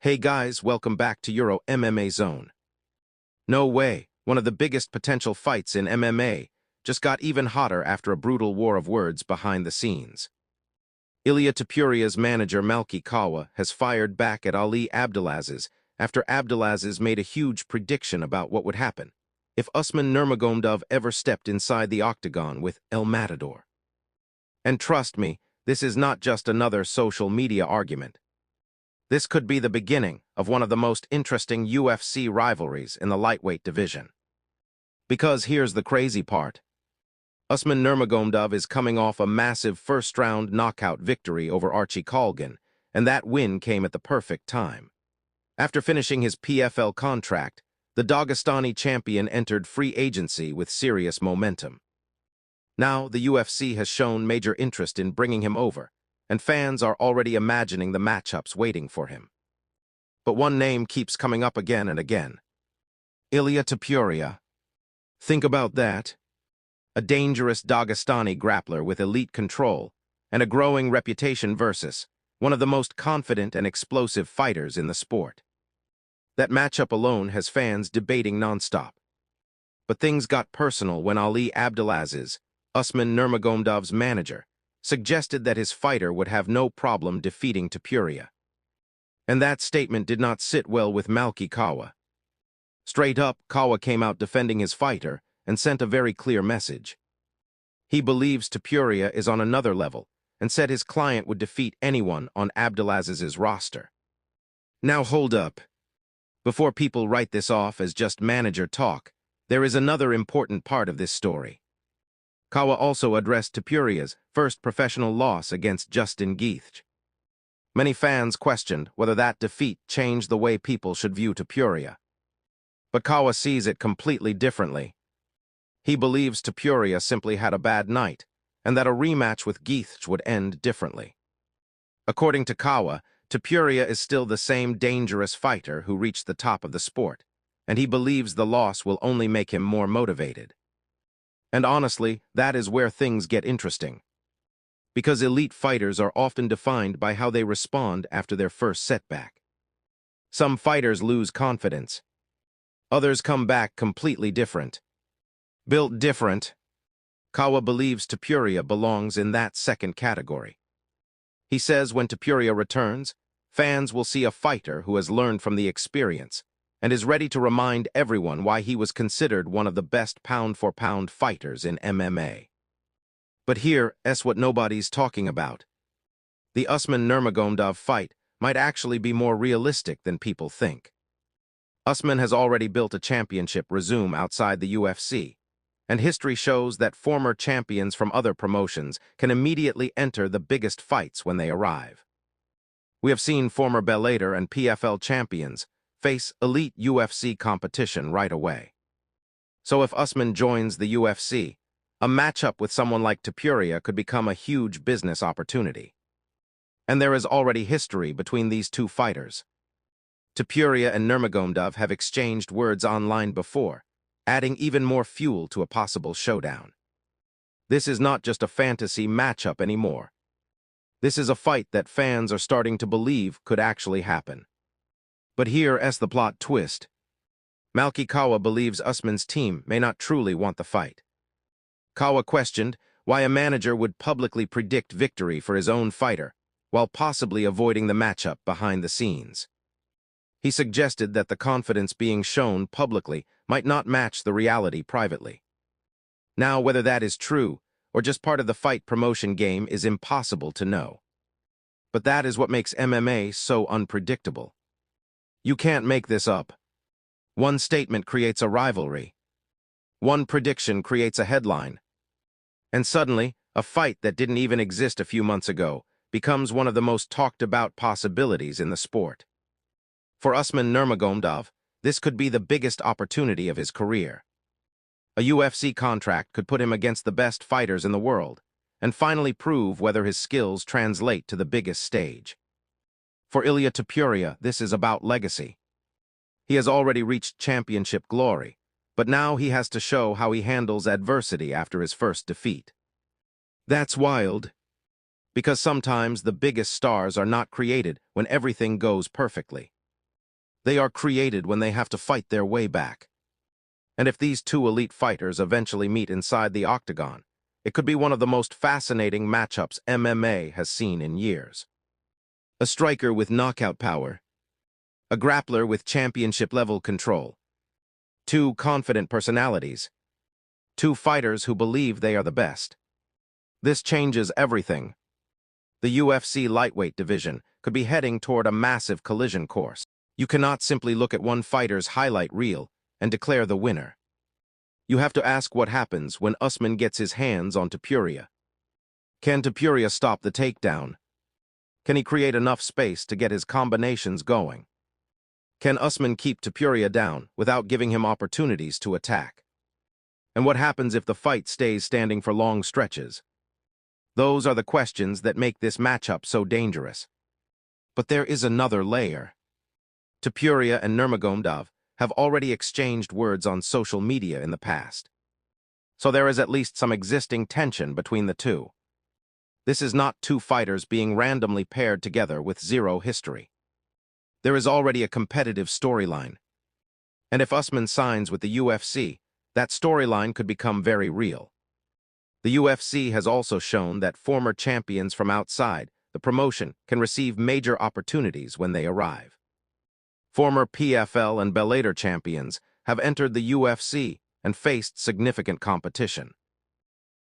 Hey guys, welcome back to Euro MMA Zone. No way, one of the biggest potential fights in MMA just got even hotter after a brutal war of words behind the scenes. Ilia Topuria's manager Malki Kawa has fired back at Ali Abdelaziz after Abdelaziz made a huge prediction about what would happen if Usman Nurmagomedov ever stepped inside the octagon with El Matador. And trust me, this is not just another social media argument. This could be the beginning of one of the most interesting UFC rivalries in the lightweight division. Because here's the crazy part. Usman Nurmagomedov is coming off a massive first-round knockout victory over Archie Colgan, and that win came at the perfect time. After finishing his PFL contract, the Dagestani champion entered free agency with serious momentum. Now, the UFC has shown major interest in bringing him over, and fans are already imagining the matchups waiting for him. But one name keeps coming up again and again. Ilia Topuria. Think about that. A dangerous Dagestani grappler with elite control and a growing reputation versus one of the most confident and explosive fighters in the sport. That matchup alone has fans debating nonstop. But things got personal when Ali Abdelaziz, Usman Nurmagomedov's manager, suggested that his fighter would have no problem defeating Topuria. And that statement did not sit well with Malki Kawa. Straight up, Kawa came out defending his fighter and sent a very clear message. He believes Topuria is on another level and said his client would defeat anyone on Abdelaziz's roster. Now hold up. Before people write this off as just manager talk, there is another important part of this story. Kawa also addressed Topuria's first professional loss against Justin Gaethje. Many fans questioned whether that defeat changed the way people should view Topuria. But Kawa sees it completely differently. He believes Topuria simply had a bad night, and that a rematch with Gaethje would end differently. According to Kawa, Topuria is still the same dangerous fighter who reached the top of the sport, and he believes the loss will only make him more motivated. And honestly, that is where things get interesting. Because elite fighters are often defined by how they respond after their first setback. Some fighters lose confidence. Others come back completely different. Built different. Kawa believes Topuria belongs in that second category. He says when Topuria returns, fans will see a fighter who has learned from the experience and is ready to remind everyone why he was considered one of the best pound-for-pound fighters in MMA. But here's what nobody's talking about. The Usman Nurmagomedov fight might actually be more realistic than people think. Usman has already built a championship resume outside the UFC, and history shows that former champions from other promotions can immediately enter the biggest fights when they arrive. We have seen former Bellator and PFL champions face elite UFC competition right away. So if Usman joins the UFC, a matchup with someone like Topuria could become a huge business opportunity. And there is already history between these two fighters. Topuria and Nurmagomedov have exchanged words online before, adding even more fuel to a possible showdown. This is not just a fantasy matchup anymore. This is a fight that fans are starting to believe could actually happen. But here's the plot twist. Malki Kawa believes Usman's team may not truly want the fight. Kawa questioned why a manager would publicly predict victory for his own fighter, while possibly avoiding the matchup behind the scenes. He suggested that the confidence being shown publicly might not match the reality privately. Now, whether that is true or just part of the fight promotion game is impossible to know. But that is what makes MMA so unpredictable. You can't make this up. One statement creates a rivalry. One prediction creates a headline. And suddenly, a fight that didn't even exist a few months ago becomes one of the most talked about possibilities in the sport. For Usman Nurmagomedov, this could be the biggest opportunity of his career. A UFC contract could put him against the best fighters in the world and finally prove whether his skills translate to the biggest stage. For Ilia Topuria, this is about legacy. He has already reached championship glory, but now he has to show how he handles adversity after his first defeat. That's wild, because sometimes the biggest stars are not created when everything goes perfectly. They are created when they have to fight their way back. And if these two elite fighters eventually meet inside the octagon, it could be one of the most fascinating matchups MMA has seen in years. A striker with knockout power, a grappler with championship-level control, two confident personalities, two fighters who believe they are the best. This changes everything. The UFC lightweight division could be heading toward a massive collision course. You cannot simply look at one fighter's highlight reel and declare the winner. You have to ask what happens when Usman gets his hands on Topuria. Can Topuria stop the takedown? Can he create enough space to get his combinations going? Can Usman keep Topuria down without giving him opportunities to attack? And what happens if the fight stays standing for long stretches? Those are the questions that make this matchup so dangerous. But there is another layer. Topuria and Nurmagomedov have already exchanged words on social media in the past. So there is at least some existing tension between the two. This is not two fighters being randomly paired together with zero history. There is already a competitive storyline. And if Usman signs with the UFC, that storyline could become very real. The UFC has also shown that former champions from outside the promotion can receive major opportunities when they arrive. Former PFL and Bellator champions have entered the UFC and faced significant competition.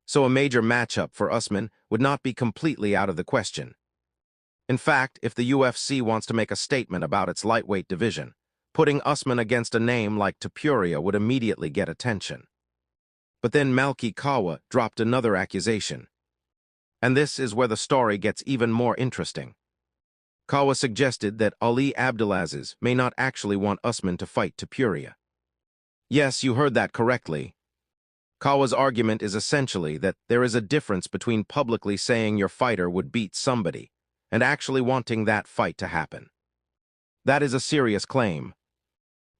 So a major matchup for Usman would not be completely out of the question. In fact, if the UFC wants to make a statement about its lightweight division, putting Usman against a name like Topuria would immediately get attention. But then Malki Kawa dropped another accusation. And this is where the story gets even more interesting. Kawa suggested that Ali Abdelaziz may not actually want Usman to fight Topuria. Yes, you heard that correctly. Kawa's argument is essentially that there is a difference between publicly saying your fighter would beat somebody and actually wanting that fight to happen. That is a serious claim.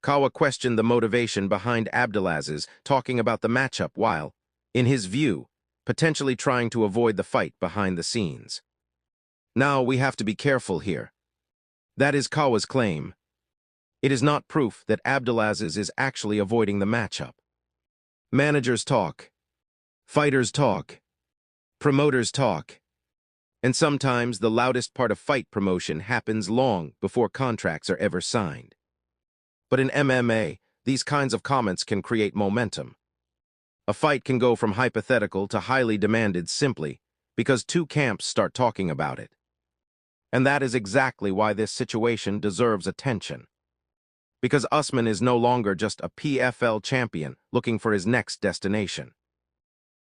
Kawa questioned the motivation behind Abdelaziz talking about the matchup while, in his view, potentially trying to avoid the fight behind the scenes. Now, we have to be careful here. That is Kawa's claim. It is not proof that Abdelaziz is actually avoiding the matchup. Managers talk. Fighters talk. Promoters talk. And sometimes the loudest part of fight promotion happens long before contracts are ever signed. But in MMA, these kinds of comments can create momentum. A fight can go from hypothetical to highly demanded simply because two camps start talking about it. And that is exactly why this situation deserves attention. Because Usman is no longer just a PFL champion looking for his next destination.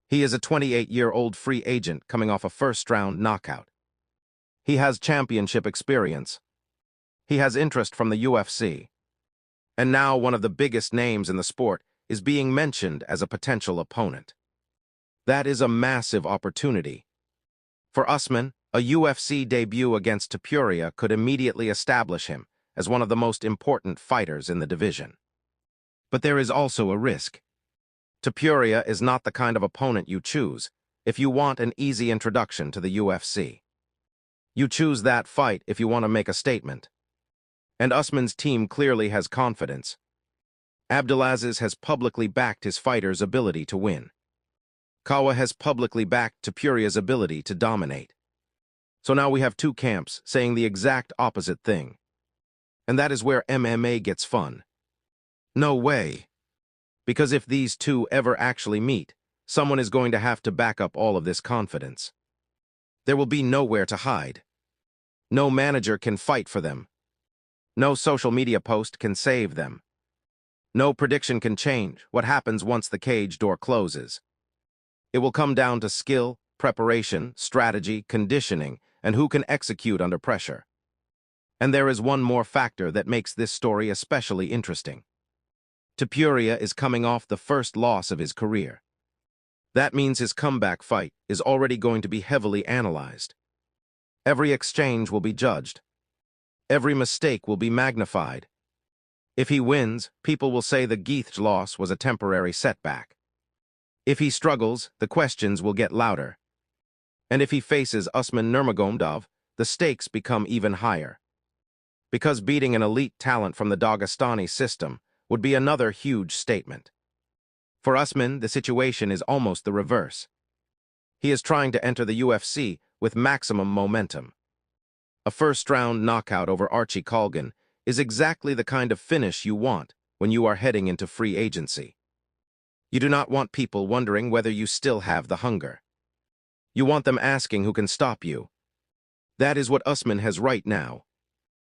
He is a 28-year-old free agent coming off a first-round knockout. He has championship experience. He has interest from the UFC. And now one of the biggest names in the sport is being mentioned as a potential opponent. That is a massive opportunity. For Usman, a UFC debut against Topuria could immediately establish him as one of the most important fighters in the division. But there is also a risk. Topuria is not the kind of opponent you choose if you want an easy introduction to the UFC. You choose that fight if you want to make a statement. And Usman's team clearly has confidence. Abdelaziz has publicly backed his fighter's ability to win. Kawa has publicly backed Topuria's ability to dominate. So now we have two camps saying the exact opposite thing. And that is where MMA gets fun. No way. Because if these two ever actually meet, someone is going to have to back up all of this confidence. There will be nowhere to hide. No manager can fight for them. No social media post can save them. No prediction can change what happens once the cage door closes. It will come down to skill, preparation, strategy, conditioning, and who can execute under pressure. And there is one more factor that makes this story especially interesting. Topuria is coming off the first loss of his career. That means his comeback fight is already going to be heavily analyzed. Every exchange will be judged. Every mistake will be magnified. If he wins, people will say the Gaethje loss was a temporary setback. If he struggles, the questions will get louder. And if he faces Usman Nurmagomedov, the stakes become even higher. because beating an elite talent from the Dagestani system would be another huge statement. For Usman, the situation is almost the reverse. He is trying to enter the UFC with maximum momentum. A first-round knockout over Archie Colgan is exactly the kind of finish you want when you are heading into free agency. You do not want people wondering whether you still have the hunger. You want them asking who can stop you. That is what Usman has right now.